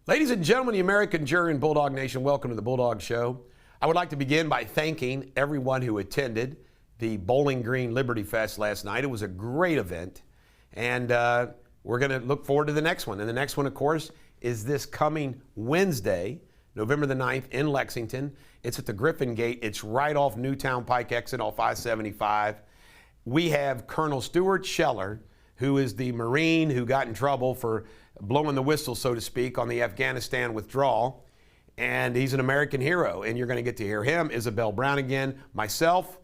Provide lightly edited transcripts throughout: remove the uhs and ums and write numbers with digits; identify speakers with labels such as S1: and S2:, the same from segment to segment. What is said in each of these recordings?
S1: Ladies and gentlemen, the American jury and Bulldog Nation, welcome to the Bulldog Show. I would like to begin by thanking everyone who attended the Bowling Green Liberty Fest last night. It was a great event, and we're going to look forward to the next one. And the next one, of course, is this coming Wednesday, November the 9th in Lexington. It's at the Griffin Gate. It's right off Newtown Pike exit off I-75. We have Colonel Stuart Scheller, who is the Marine who got in trouble for blowing the whistle, so to speak, on the Afghanistan withdrawal. And he's an American hero, and you're going to get to hear him, Isabel Brown again, myself.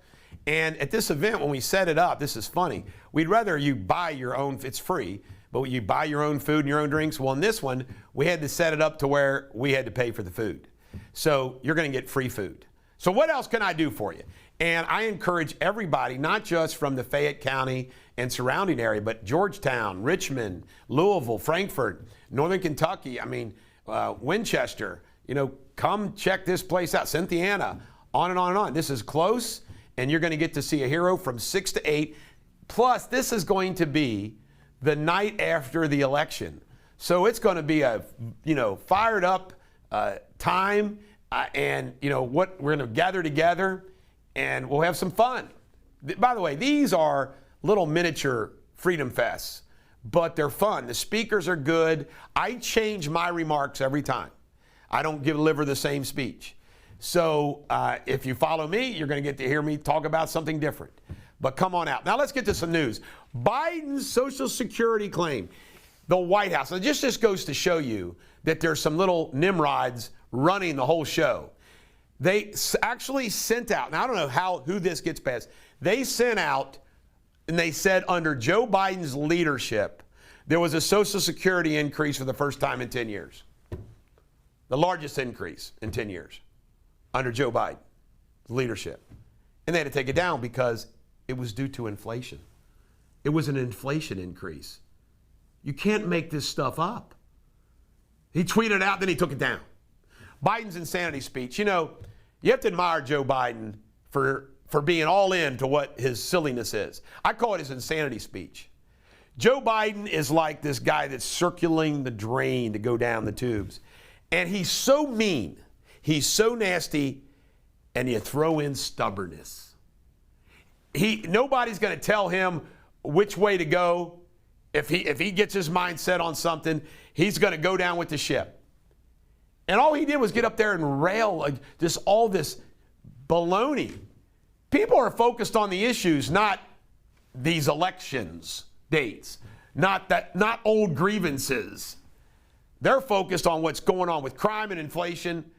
S1: And at this event, when we set it up, this is funny, we'd rather you buy your own, it's free, but you buy your own food and your own drinks. Well, in this one, we had to set it up to where we had to pay for the food. So you're going to get free food. So what else can I do for you? And I encourage everybody, not just from the Fayette County and surrounding area, but Georgetown, Richmond, Louisville, Frankfort, Northern Kentucky, Winchester, come check this place out, Cynthiana, on and on and on. This is close, and you're going to get to see a hero from 6 to 8. Plus, this is going to be the night after the election. So it's going to be a, fired up time, and, what we're going to gather together, and we'll have some fun. By the way, these are little miniature Freedom Fests, but they're fun. The speakers are good. I change my remarks every time. I don't deliver the same speech. So if you follow me, you're going to get to hear me talk about something different. But come on out. Now let's get to some news. Biden's Social Security claim. The White House. Now this goes to show you that there's some little Nimrods running the whole show. They actually sent out, and I don't know who this gets past, they sent out and they said under Joe Biden's leadership, there was a Social Security increase for the first time in 10 years. The largest increase in 10 years under Joe Biden's leadership. And they had to take it down because it was due to inflation. It was an inflation increase. You can't make this stuff up. He tweeted it out, then he took it down. Biden's insanity speech. You have to admire Joe Biden for being all in to what his silliness is. I call it his insanity speech. Joe Biden is like this guy that's circling the drain to go down the tubes. And he's so mean, he's so nasty, and you throw in stubbornness. Nobody's going to tell him which way to go. If he gets his mind set on something, he's going to go down with the ship. And all he did was get up there and rail all this baloney. People are focused on the issues, not these elections dates, not old grievances. They're focused on what's going on with crime and inflation,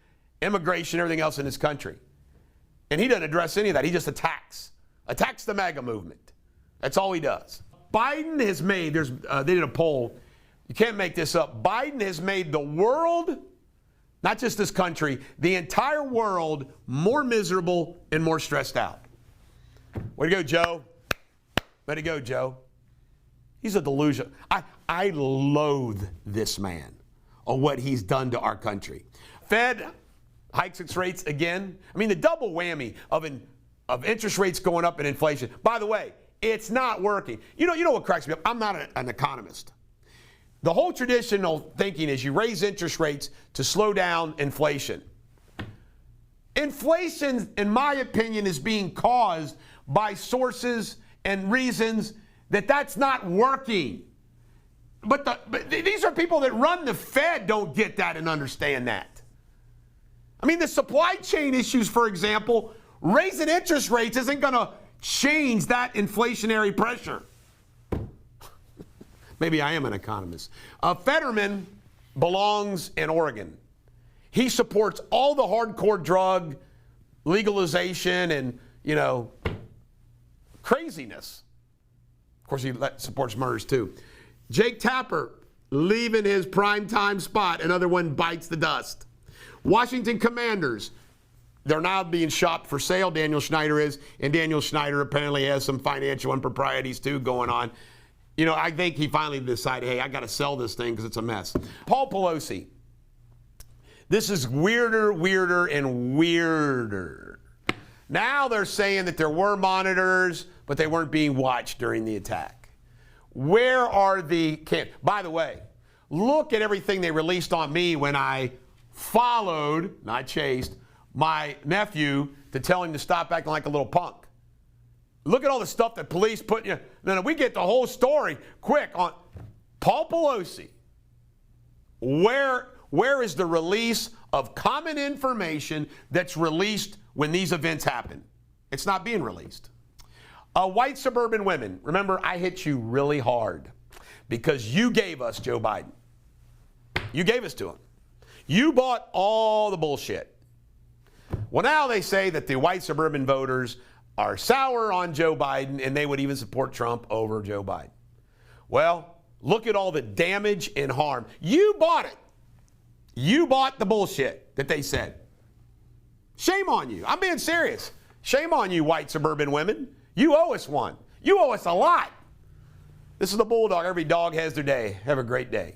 S1: immigration, everything else in this country. And he doesn't address any of that. He just attacks the MAGA movement. That's all he does. Biden has made, they did a poll, you can't make this up, Biden has made the world, not just this country, the entire world more miserable and more stressed out. Way to go, Joe. Way to go, Joe. He's a delusion. I loathe this man on what he's done to our country. Fed hikes its rates again. The double whammy of interest rates going up and inflation. By the way, it's not working. You know what cracks me up? I'm not an economist. The whole traditional thinking is you raise interest rates to slow down inflation. Inflation, in my opinion, is being caused by sources and reasons that's not working. But these are people that run the Fed don't get that and understand that. The supply chain issues, for example, raising interest rates isn't going to change that inflationary pressure. Maybe I am an economist. Fetterman belongs in Oregon. He supports all the hardcore drug legalization and, craziness. Of course, he supports murders too. Jake Tapper leaving his primetime spot. Another one bites the dust. Washington Commanders. They're now being shopped for sale. Daniel Schneider is. And Daniel Schneider apparently has some financial improprieties too going on. I think he finally decided, hey, I got to sell this thing because it's a mess. Paul Pelosi. This is weirder and weirder. Now they're saying that there were monitors, but they weren't being watched during the attack. Where are the cameras? By the way, look at everything they released on me when I followed, not chased, my nephew to tell him to stop acting like a little punk. Look at all the stuff that police put in you. No, we get the whole story quick on Paul Pelosi. Where is the release of common information that's released when these events happen? It's not being released. White suburban women, remember, I hit you really hard because you gave us Joe Biden. You gave us to him. You bought all the bullshit. Well, now they say that the white suburban voters are sour on Joe Biden and they would even support Trump over Joe Biden. Well, look at all the damage and harm. You bought it. You bought the bullshit that they said. Shame on you. I'm being serious. Shame on you, white suburban women. You owe us one. You owe us a lot. This is the Bulldog. Every dog has their day. Have a great day.